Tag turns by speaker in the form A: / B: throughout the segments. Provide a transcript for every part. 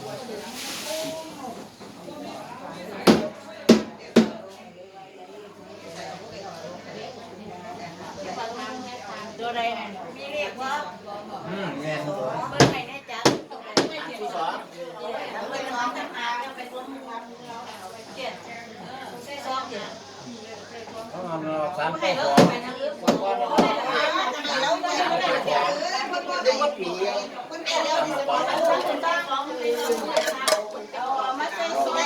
A: ตัวใดมีเรียกว่า
B: แม่ตัว
A: เบิ้ลไหนแน่จ๊ะที่สองเป็นสองต่างหากเป็นคนเจ็ดใช่สองเจ็ด
B: ต้องทำเราสาม
A: ให้เราไปทางอื่นคนเราเราได้ว่าปีคนแต่เราดีกว่าคนบ้านของเป็นเอามาใส่ซอย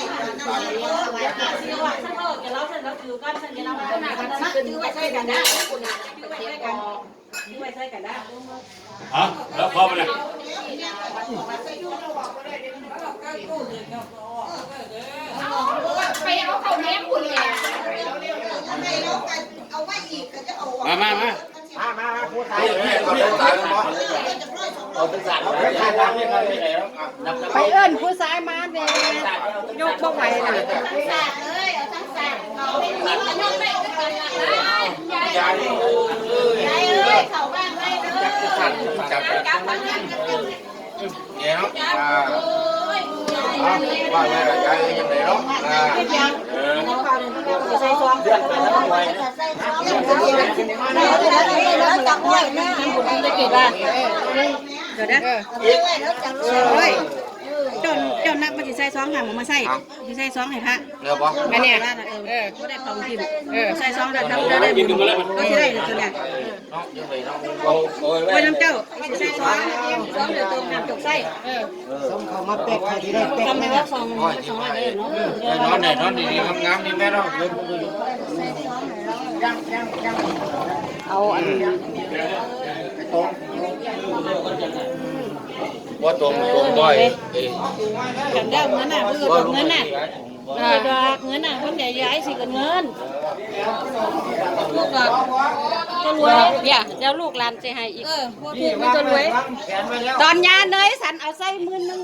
A: ไว้กันที่ว่าถ้าเราจะเราถ้าเราอยู่กันถ้าเราไม่ได้กันนะถือไว้ใส่กันนะถือไว้ใส่กันถือไว้ใส่กันนะ
C: ฮะแล้วพอไปเลย
A: ไปเอาเขาแม่คุณเลย
C: มา
B: พูดไทยเอาเป็นสัตว์
D: ไปเอิ้นผู้ชายมาเด้ยกบ่ไหวน่ะ
A: เอาทั้งสากเอาไม่มีก็ยกได้กันยายเอ้ยเข้าบ้านได้เด้อจับ
B: เนาะว่าไงล่ะยายยังไงเนาะ
A: ใส่ซองเดือนไปแล้วไว้ใส่ซองเดือนแล้วจับไว้นะได้กี่บาท
D: เดี๋ยวนะเจ้านักมันสิใส่ซองหามาใส่สิใส่ซองให้พระ
B: เดี๋ยวบ่
D: อันเนี้ยบ่ได้ของทิมใส่ซองได้ได้บุญก็สิได้ตัวเนี้ยโอ้ยน้ำเจ้าสิใส่ซองเดี๋ยวตรงน้ำตกใส่
B: ซองเขามาเป็ดให้ที่ได้เป็ด
D: ทำไมว่าซองอะไรเนาะ
B: นอนเนี่ยนอนดีๆงามๆนี่แม่เนาะ
D: เอาอัน
B: ตรงว่าตรงบ่อย
D: กันได้เงินน่ะคือเงินน่ะดอกเงินน่ะคนใหญ่ย้ายสิกันเงินลูกหลานก็รวยอย่าเจ้าลูกหลานจะให้อีกถูกมันจะรวยตอนยาเนยสันเอาใส่มือนึง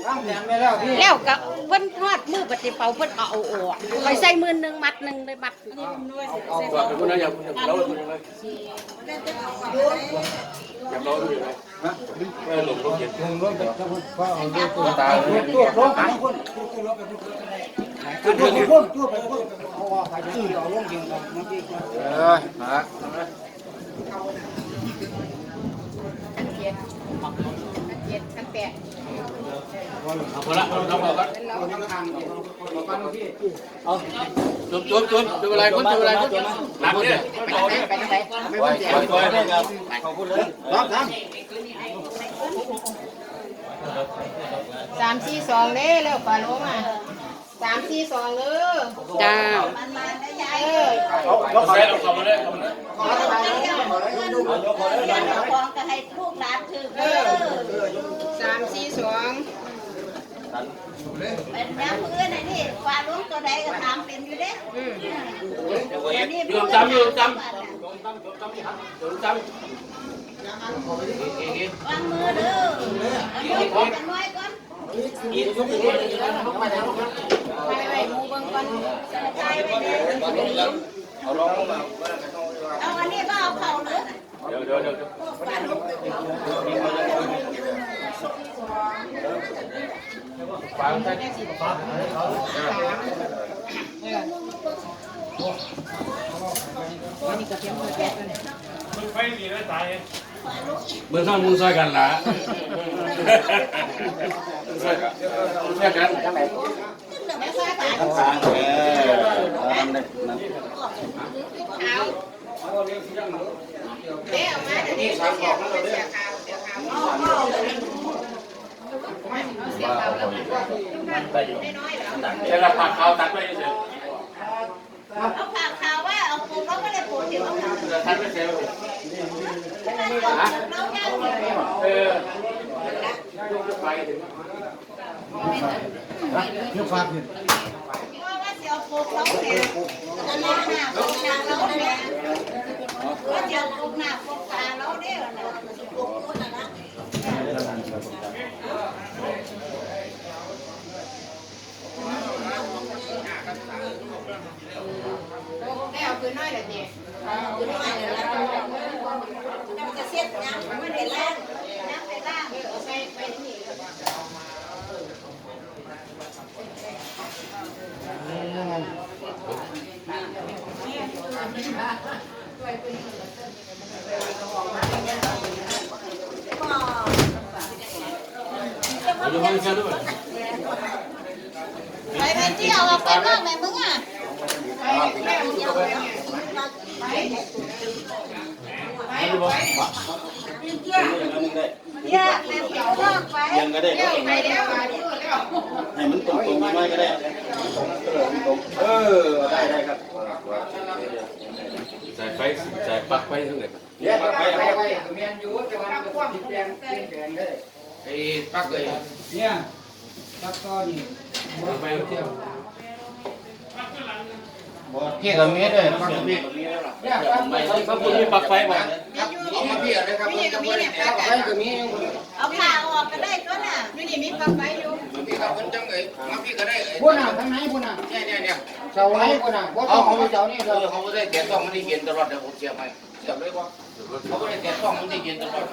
D: แล้วกับเพิ่นทอดมือปฏิเป่าเพิ่นเอาออกไปใส่มือนึงมัดนึงเลยมัด
C: เป็นคนนั้นอย่าเราอย่าเราดูอยู่นะไม่หลงลงเย็น
B: ลงเป็นพ่อเอาตัวตาตัวลงไปพุ่นตัวไปพุ่นเอาออกไปที่เอาลงยิงกันเมื่อกี้ฮะ
D: กันแปะ
C: เอาพอละเราบอกกันเอาจุบอะไรคนจุบอะไรคนหนักเนี่ยเอาเนี่ยไปไหนไปครับขอบคุณเลย
B: ครับ
D: 3-4-2เด้แล้วปลาโลมา3-4-2เด้อจ้า
C: เอาใส่เอาเข้ามาเลยเข้ามาเลย
A: ขอของก็ให้ลูกหลานถือเด้อ
D: 3-4-2
A: เป็นแม่เพื่อนไอ้นี่ฟ้าลุงตัวใดก็ถามเป็นอยู่เด้
C: อยู่จำ
A: วางมือเด้อเอาของกันน้อยก่อนไปหมูเบิ่งก่อนใจไปเด้อเอาอันนี้ก็เอาเข่าเด้อ
C: เดี๋ยวฟังกันเมื่อสร้างมูลใส่กันละใส่กัน
B: สางนี่สางบอกแล้วเด้อ
C: แต่ละผักเขาตัดไปเฉย
A: เอาผักขาวว่าเอาปูเขาไม่ได้ปูเดี๋ยวเอา
C: ตัดไปเฉยไปถึง
B: เดี๋ยวฝากนี่
A: ว่าเสียวปูเขาเนี่ยจะหน้าปูหน้าเราเนี่ยว่าเสียวปูหน้าปูตาเราเนี่ยนะปูปูน่ะนะ
D: เอาคืนน้อยเลยเนี่ยคืนน้อยเลยแล้ว
A: จะเสียดน้ำไม่ได้ล้างน้ำไปล้าง
D: เอาใส่ไปที่นี่
C: อยู่ห้องเช่าด้วย
A: ไปเที่ยวไปบ้างไหมมึงอ่ะยังก็ได้ให้มันตรงๆไม่ก็ได้ได้ครับสายไฟสายปลั๊กไฟทั้งเลยปลั๊กไฟเมียนอยู่จะมาติดแดงเลยไอ้ปลั๊กเลย
B: เนี่ยตักก้อนนี่
C: ไปเที่ยว
B: พี่กับเมียด้วยปักพี่เนี่ยปักพี่มีปักไฟบ่ครับมีพี่อะไรครับพี่กับเมียเนี่ยปักไฟกับเมีย
A: เอาผ้าออกก็ได้ก็น่ะอยู่นี่มีปลั๊กไฟอยู่
B: พี่กับคนจังเลยมาพี่ก็ได้พูดน่ะทางไหนพูดน่ะเนี่ยเสาไหนพูดน่ะบ่ต้องเอาเสานี่เขาบ่ได้แกะต้องมันได้เย็นตลอดเดี๋ยวผมเสียบให้เสียบเลยบ่เขาบ่ได้แกะต้องมันได้เย็นตลอด